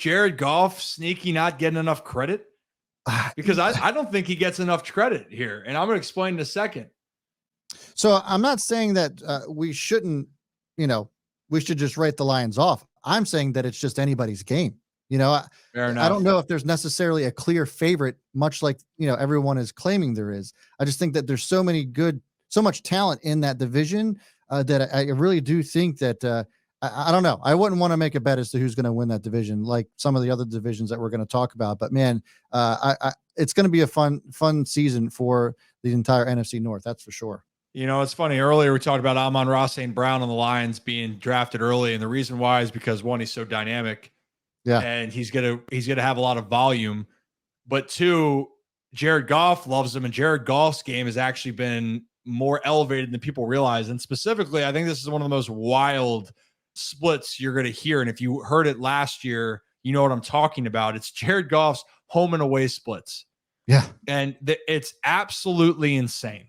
Jared Goff sneaky not getting enough credit? Because I don't think he gets enough credit here. And I'm going to explain in a second. So I'm not saying that we shouldn't, we should just write the Lions off. I'm saying that it's just anybody's game. I don't know if there's necessarily a clear favorite, much like, everyone is claiming there is. I just think that there's so much talent in that division that I really do think that I don't know. I wouldn't want to make a bet as to who's going to win that division, like some of the other divisions that we're going to talk about. But man, it's going to be a fun season for the entire NFC North. That's for sure. It's funny. Earlier we talked about Amon-Ra St. Brown on the Lions being drafted early, and the reason why is because one, he's so dynamic, and he's gonna have a lot of volume. But two, Jared Goff loves him, and Jared Goff's game has actually been more elevated than people realize. And specifically, I think this is one of the most wild splits you're going to hear. And if you heard it last year, you know what I'm talking about. It's Jared Goff's home and away splits. Yeah. And it's absolutely insane.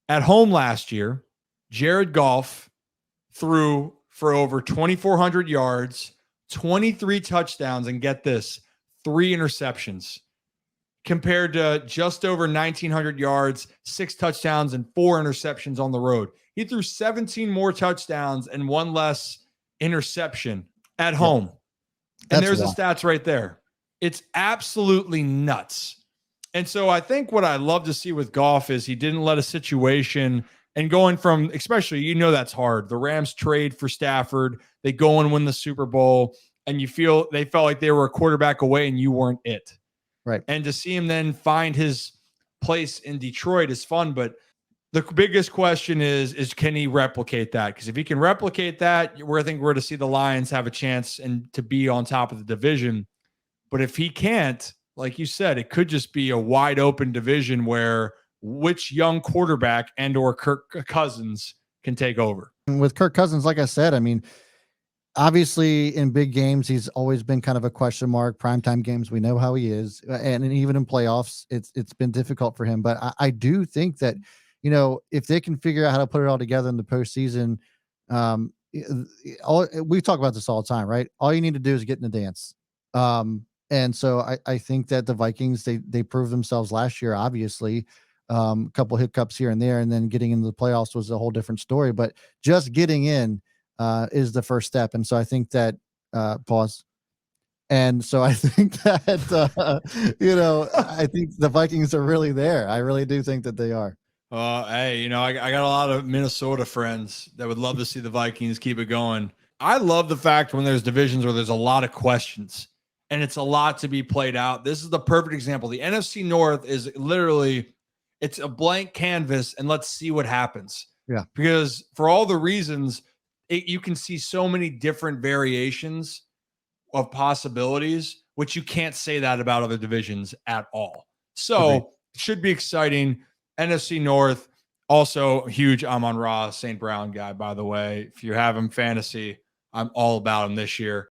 At home last year, Jared Goff threw for over 2,400 yards, 23 touchdowns, and get this, 3 interceptions, compared to just over 1,900 yards, 6 touchdowns, and 4 interceptions on the road. He threw 17 more touchdowns and 1 less interception at home. And there's the stats right there. It's absolutely nuts. And so I think what I love to see with Goff is he didn't let a situation, and going from, especially, that's hard. The Rams trade for Stafford. They go and win the Super Bowl, and they felt like they were a quarterback away and you weren't it. Right. And to see him then find his place in Detroit is fun. But the biggest question is can he replicate that? Because if he can replicate that, I think we're to see the Lions have a chance and to be on top of the division. But if he can't, like you said, it could just be a wide open division where which young quarterback and or Kirk Cousins can take over. And with Kirk Cousins, like I said, I mean, obviously in big games, he's always been kind of a question mark. Primetime games, we know how he is. And even in playoffs, it's been difficult for him. But I do think that, if they can figure out how to put it all together in the postseason, we talk about this all the time, right? All you need to do is get in the dance. And so I think that the Vikings, they proved themselves last year, obviously. A couple hiccups here and there, and then getting into the playoffs was a whole different story. But just getting in is the first step. And so I think that pause. And so I think that I think the Vikings are really there. I really do think that they are. Hey, I got a lot of Minnesota friends that would love to see the Vikings keep it going. I love the fact when there's divisions where there's a lot of questions and it's a lot to be played out. This is the perfect example. The NFC North is literally, it's a blank canvas, and let's see what happens. Yeah. Because for all the reasons, you can see so many different variations of possibilities, which you can't say that about other divisions at all. So it should be exciting. NFC North, also huge Amon-Ra St. Brown guy, by the way. If you have him fantasy, I'm all about him this year.